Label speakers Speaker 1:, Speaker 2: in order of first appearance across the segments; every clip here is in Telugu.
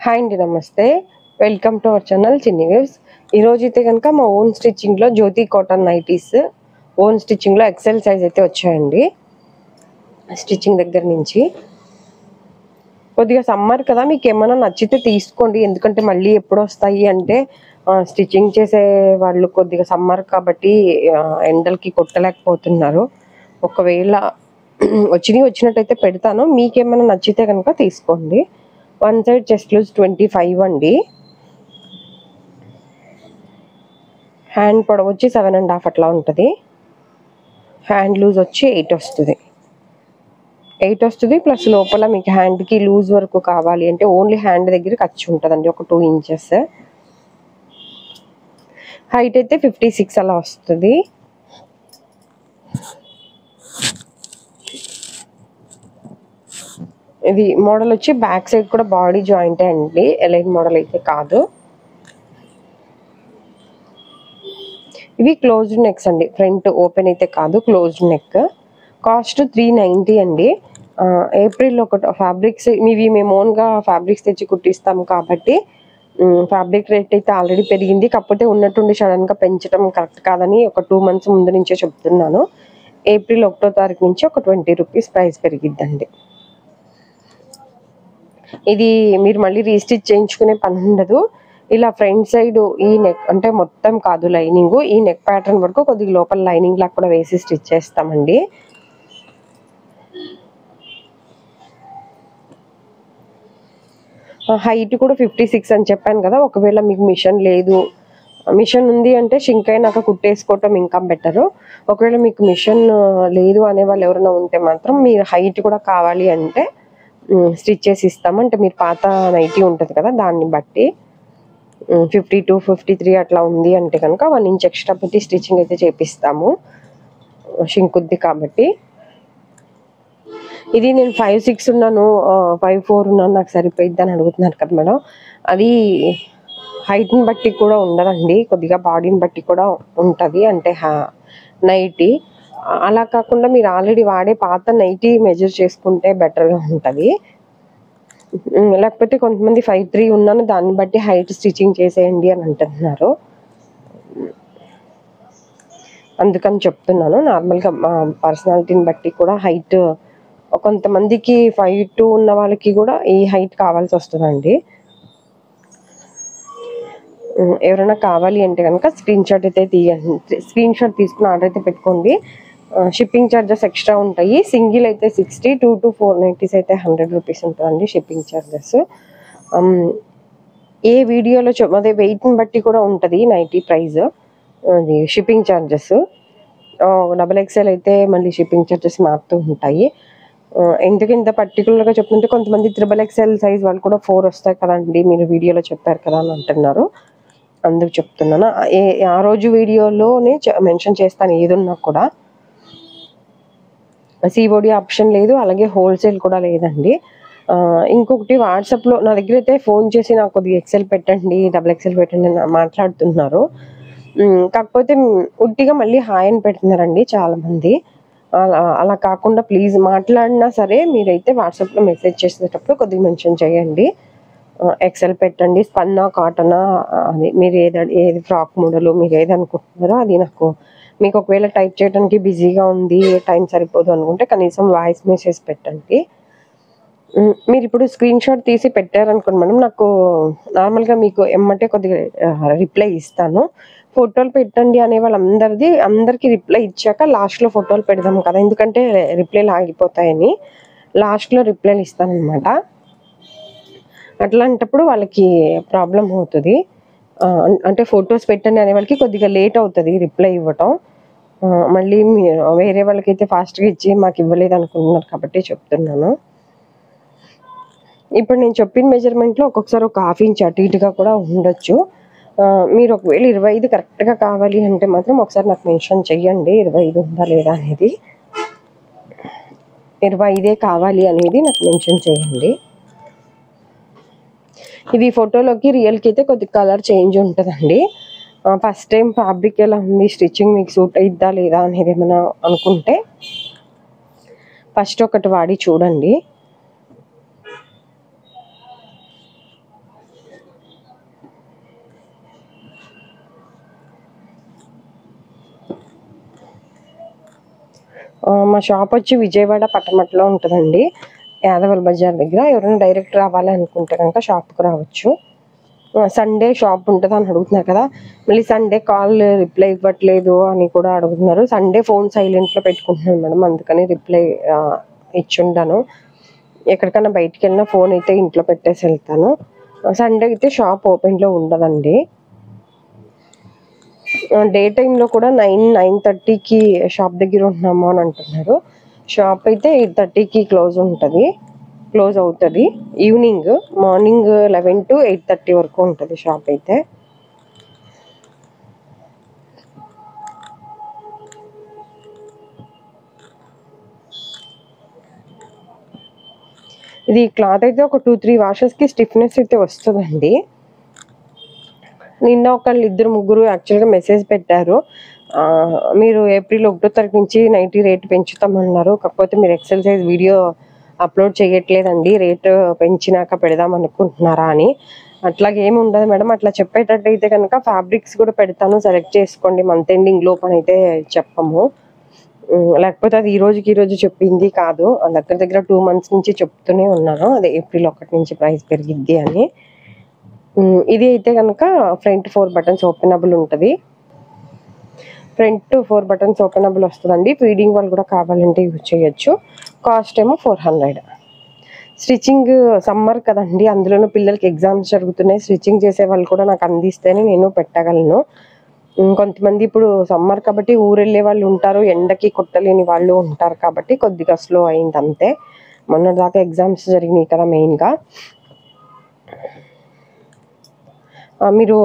Speaker 1: హాయ్ అండి, నమస్తే. Welcome to our channel Chinni waves. ఈరోజు అయితే కనుక మా ఓన్ స్టిచ్చింగ్లో జ్యోతి కాటన్ నైటీస్ ఓన్ స్టిచ్చింగ్లో ఎక్సెల్ సైజ్ అయితే వచ్చాయండి. స్టిచ్చింగ్ దగ్గర నుంచి కొద్దిగా సమ్మర్ కదా, మీకు ఏమైనా నచ్చితే తీసుకోండి. ఎందుకంటే మళ్ళీ ఎప్పుడు వస్తాయి అంటే స్టిచ్చింగ్ చేసే వాళ్ళు కొద్దిగా సమ్మర్ కాబట్టి ఎండలకి కొట్టలేకపోతున్నారు. ఒకవేళ వచ్చినట్టయితే పెడతాను. మీకేమైనా నచ్చితే కనుక తీసుకోండి. వన్ సైడ్ చెస్ట్ లూజ్ 25 అండి. హ్యాండ్ పొడవు వచ్చి 7.5 అట్లా ఉంటుంది. హ్యాండ్ లూజ్ వచ్చి 8 వస్తుంది. 8 వస్తుంది ప్లస్ లోపల మీకు హ్యాండ్కి లూజ్ వరకు కావాలి అంటే ఓన్లీ హ్యాండ్ దగ్గర ఖర్చు ఉంటుందండి, ఒక 2 ఇంచెస్. హైట్ అయితే 56 అలా వస్తుంది. ఇది మోడల్ వచ్చి బ్యాక్ సైడ్ కూడా బాడీ జాయింటే అండి, ఎలైన్ మోడల్ అయితే కాదు. ఇవి క్లోజ్డ్ నెక్స్ అండి, ఫ్రంట్ ఓపెన్ అయితే కాదు, క్లోజ్డ్ నెక్. కాస్ట్ 390 అండి. ఏప్రిల్ ఒకటి ఫ్యాబ్రిక్స్ ఇవి మేము ఓన్గా ఫ్యాబ్రిక్స్ తెచ్చి కుట్టిస్తాం కాబట్టి ఫ్యాబ్రిక్ రేట్ అయితే ఆల్రెడీ పెరిగింది. కాకపోతే ఉన్నట్టుండి సడన్గా పెంచడం కరెక్ట్ కాదని ఒక 2 months ముందు నుంచే చెప్తున్నాను. ఏప్రిల్ 1వ తారీఖు నుంచి ఒక 20 రూపీస్ ప్రైస్ పెరిగిద్దండి. ఇది మీరు మళ్ళీ రీస్టిచ్ చేయించుకునే పని ఉండదు. ఇలా ఫ్రంట్ సైడ్ ఈ నెక్ అంటే మొత్తం కాదు లైనింగ్, ఈ నెక్ ప్యాటర్న్ వరకు కొద్దిగా లోపల లైనింగ్ లాగా కూడా వేసి స్టిచ్ చేస్తామండి. హైట్ కూడా 56 అని చెప్పాను కదా. ఒకవేళ మీకు మిషన్ లేదు, మిషన్ ఉంది అంటే షింక్ అయినాక కుట్టేసుకోవటం ఇంకా బెటరు. ఒకవేళ మీకు మిషన్ లేదు అనే వాళ్ళు ఎవరైనా ఉంటే మాత్రం మీరు హైట్ కూడా కావాలి అంటే స్టిచ్ చేసి ఇస్తాము. అంటే మీరు పాత నైటీ ఉంటుంది కదా, దాన్ని బట్టి 52, 53 అట్లా ఉంది అంటే కనుక 1 ఇంచ్ ఎక్స్ట్రా పెట్టి స్టిచ్చింగ్ అయితే చేపిస్తాము, షింకుద్ది కాబట్టి. ఇది నేను 5'6" ఉన్నాను, 5'4" ఉన్నాను, నాకు సరిపోయిద్ది అని అడుగుతున్నారు కదా మేడం. అది హైట్ని బట్టి కూడా ఉండదండి, కొద్దిగా బాడీని బట్టి కూడా ఉంటుంది. అంటే నైటీ అలా కాకుండా మీరు ఆల్రెడీ వాడే పాత నైటీ మెజర్ చేసుకుంటే బెటర్గా ఉంటుంది. లేకపోతే కొంతమంది 5'3" ఉన్నాను, దాన్ని బట్టి హైట్ స్టిచ్చింగ్ చేసేయండి అని అంటున్నారు. అందుకని చెప్తున్నాను. నార్మల్గా మా పర్సనాలిటీని బట్టి కూడా హైట్, కొంతమందికి 5'2" ఉన్న వాళ్ళకి కూడా ఈ హైట్ కావాల్సి వస్తుందండి. ఎవరైనా కావాలి అంటే కనుక స్క్రీన్ షాట్ అయితే తీయండి. స్క్రీన్ షాట్ తీసుకుని ఆర్డర్ అయితే పెట్టుకోండి. షిప్పింగ్ ఛార్జెస్ ఎక్స్ట్రా ఉంటాయి. సింగిల్ అయితే 60, 2 to 4 నైటీస్ అయితే 100 రూపీస్ ఉంటుందండి షిప్పింగ్ ఛార్జెస్. ఏ వీడియోలో అదే వెయిట్ని బట్టి కూడా ఉంటుంది నైటీ ప్రైస్, అది షిప్పింగ్ ఛార్జెస్. XXL అయితే మళ్ళీ షిప్పింగ్ ఛార్జెస్ మారుతూ ఉంటాయి. ఎందుకు ఇంత పర్టికులర్గా చెప్తుంటే కొంతమంది XXL సైజ్ వాళ్ళు కూడా 4 వస్తాయి కదండి, మీరు వీడియోలో చెప్పారు కదా అని అంటున్నారు. అందుకు చెప్తున్నాను. ఆ రోజు వీడియోలోనే మెన్షన్ చేస్తాను ఏదున్నా కూడా. COD ఆప్షన్ లేదు, అలాగే హోల్సేల్ కూడా లేదండి. ఇంకొకటి వాట్సాప్లో నా దగ్గర అయితే ఫోన్ చేసి నాకు కొద్దిగా XL పెట్టండి, XXL పెట్టండి అని మాట్లాడుతున్నారు. కాకపోతే ఉట్టిగా మళ్ళీ హాయ్ అని పెడుతున్నారండి చాలామంది. అలా కాకుండా ప్లీజ్ మాట్లాడినా సరే మీరైతే వాట్సాప్లో మెసేజ్ చేసేటప్పుడు కొద్దిగా మెన్షన్ చేయండి, XL పెట్టండి, స్పన్నా కాటనా, అది మీరు ఏది ఫ్రాక్ మోడల్ మీరు ఏది అనుకుంటున్నారో అది నాకు. మీకు ఒకవేళ టైప్ చేయడానికి బిజీగా ఉంది, టైం సరిపోదు అనుకుంటే కనీసం వాయిస్ మెసేజ్ పెట్టండి. మీరు ఇప్పుడు స్క్రీన్ షాట్ తీసి పెట్టారనుకోండి మేడం, నాకు నార్మల్గా మీకు ఎమ్మటే కొద్దిగా రిప్లై ఇస్తాను. ఫోటోలు పెట్టండి అనే అందరికీ రిప్లై ఇచ్చాక లాస్ట్లో ఫోటోలు పెడదాం కదా, ఎందుకంటే రిప్లైలు ఆగిపోతాయని లాస్ట్లో రిప్లైలు ఇస్తానన్నమాట. అట్లాంటప్పుడు వాళ్ళకి ప్రాబ్లం అవుతుంది. అంటే ఫొటోస్ పెట్టండి అనే వాళ్ళకి కొద్దిగా లేట్ అవుతుంది రిప్లై ఇవ్వటం. మళ్ళీ వేరే వాళ్ళకైతే ఫాస్ట్గా ఇచ్చి మాకు ఇవ్వలేదు అనుకుంటున్నారు కాబట్టి చెప్తున్నాను. ఇప్పుడు నేను చెప్పిన మెజర్మెంట్లో ఒక్కొక్కసారి ఒక 1/2 ఇంచ్ అటు ఇటుగా కూడా ఉండొచ్చు. మీరు ఒకవేళ 25 కరెక్ట్గా కావాలి అంటే మాత్రం ఒకసారి నాకు మెన్షన్ చెయ్యండి, 25 ఉందా లేదా అనేది. 25 కావాలి అనేది నాకు మెన్షన్ చేయండి. ఇది ఫోటోలోకి రియల్కి అయితే కొద్దిగా కలర్ చేంజ్ ఉంటుందండి. ఫస్ట్ టైం ఫ్యాబ్రిక్ ఎలా ఉంది, స్టిచ్చింగ్ మీకు సూట్ అయిద్దా లేదా అనేది ఏమైనా అనుకుంటే ఫస్ట్ ఒకటి వాడి చూడండి. మా షాప్ వచ్చి విజయవాడ పట్టమట్లో ఉంటుందండి, యాదవల్ బజార్ దగ్గర. ఎవరైనా డైరెక్ట్ రావాలి అనుకుంటే కనుక షాప్కి రావచ్చు. సండే షాప్ ఉంటుంది అని అడుగుతున్నారు కదా, మళ్ళీ సండే కాల్ రిప్లై ఇవ్వట్లేదు అని కూడా అడుగుతున్నారు. సండే ఫోన్ సైలెంట్లో పెట్టుకుంటున్నాను మేడం, అందుకని రిప్లై ఇచ్చుంటాను. ఎక్కడికైనా బయటికి వెళ్ళినా ఫోన్ అయితే ఇంట్లో పెట్టేసి వెళ్తాను. సండే అయితే షాప్ ఓపెన్లో ఉండదండి. డే టైంలో కూడా 9-9:30కి షాప్ దగ్గర ఉంటున్నాము అని అంటున్నారు. షాప్ అయితే 8:30కి క్లోజ్ అవుతుంది. ఈవినింగ్, మార్నింగ్ 11 to 8:30 వరకు ఉంటుంది షాప్ అయితే. ఇది క్లాత్ అయితే ఒక 2-3 వాషెస్కి స్టిఫ్నెస్ అయితే వస్తుందండి. నిన్న ఒకళ్ళు 2-3 యాక్చువల్గా మెసేజ్ పెట్టారు, మీరు ఏప్రిల్ 1వ తారీఖు నుంచి నైటీ రేట్ పెంచుతామన్నారు, కాకపోతే మీరు ఎక్సెల్ సైజ్ వీడియో అప్లోడ్ చేయట్లేదండి, రేటు పెంచినాక పెడదాం అనుకుంటున్నారా అని. అట్లాగే ఏమి ఉండదు మేడం. అట్లా చెప్పేటట్టు అయితే కనుక ఫ్యాబ్రిక్స్ కూడా పెడతాను, సెలెక్ట్ చేసుకోండి, మంత్ ఎండింగ్ లోపల అయితే చెప్పము. లేకపోతే అది ఈ రోజు చెప్పింది కాదు, దగ్గర 2 months నుంచి చెప్తూనే ఉన్నాను, అదే ఏప్రిల్ 1 నుంచి ప్రైస్ పెరిగిద్ది అని. ఇది అయితే కనుక ఫ్రంట్ 4 buttons ఓపెనబుల్ ఉంటుంది. ఫ్రంట్ 4 buttons ఓపెనబుల్ వస్తుందండి. ఫీడింగ్ వాళ్ళు కూడా కావాలంటే యూజ్ చేయొచ్చు. కాస్ట్ ఏమో 400. స్టిచ్చింగ్ సమ్మర్ కదండి, అందులోనూ పిల్లలకి ఎగ్జామ్స్ జరుగుతున్నాయి. స్టిచ్చింగ్ చేసే వాళ్ళు కూడా నాకు అందిస్తేనే నేను పెట్టగలను. కొంతమంది ఇప్పుడు సమ్మర్ కాబట్టి ఊరెళ్ళే వాళ్ళు ఉంటారు, ఎండకి కుట్టలేని వాళ్ళు ఉంటారు కాబట్టి కొద్దిగా స్లో అయింది అంతే. మొన్నటిదాకా ఎగ్జామ్స్ జరిగినాయి కదా మెయిన్గా. మీరు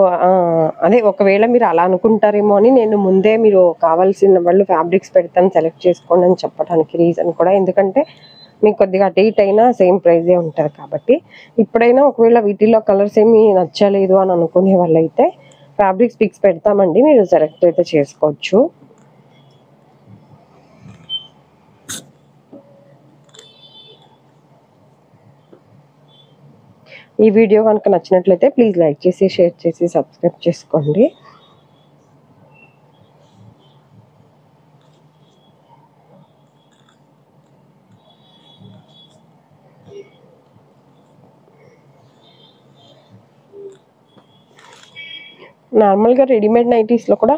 Speaker 1: అదే ఒకవేళ మీరు అలా అనుకుంటారేమో అని నేను ముందే మీరు కావాల్సిన వాళ్ళు ఫ్యాబ్రిక్స్ పెడతాను సెలెక్ట్ చేసుకోండి అని చెప్పడానికి రీజన్ కూడా, ఎందుకంటే మీకు కొద్దిగా అటు ఇటు అయినా సేమ్ ప్రైజే ఉంటుంది కాబట్టి. ఇప్పుడైనా ఒకవేళ వీటిలో కలర్స్ ఏమి నచ్చలేదు అని అనుకునే వాళ్ళైతే ఫ్యాబ్రిక్స్ పిక్స్ పెడతామండి, మీరు సెలెక్ట్ అయితే చేసుకోవచ్చు. ఈ వీడియో కనుక నచ్చినట్లయితే ప్లీజ్ లైక్ చేసి, షేర్ చేసి, సబ్స్క్రైబ్ చేసుకోండి. నార్మల్గా రెడీమేడ్ నైటీస్లో కూడా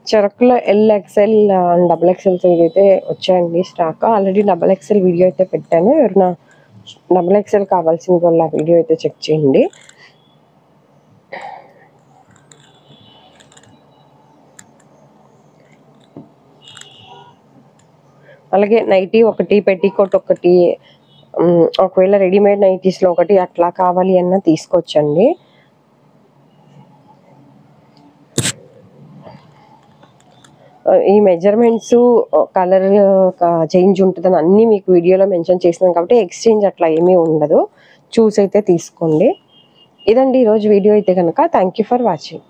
Speaker 1: చెరకులో XL అండ్ XXL సైజ్ అయితే వచ్చాయండి స్టాక్. ఆల్రెడీ XXL వీడియో అయితే పెట్టాను, ఎవరైనా XXL కావాల్సిన వాళ్ళు ఆ వీడియో అయితే చెక్ చేయండి. అలాగే నైటీ ఒకటి, పెట్టికోట్ ఒకటి, ఒకవేళ రెడీమేడ్ నైటీస్లో ఒకటి అట్లా కావాలి అన్నా తీసుకోవచ్చండి. ఈ మెజర్మెంట్స్, కలర్ చేంజ్ ఉంటుందని అన్నీ మీకు వీడియోలో మెన్షన్ చేసినాం కాబట్టి ఎక్స్చేంజ్ అట్లా ఏమీ ఉండదు, చూసి అయితే తీసుకోండి. ఇదండి ఈరోజు వీడియో అయితే కనుక. Thank you for watching.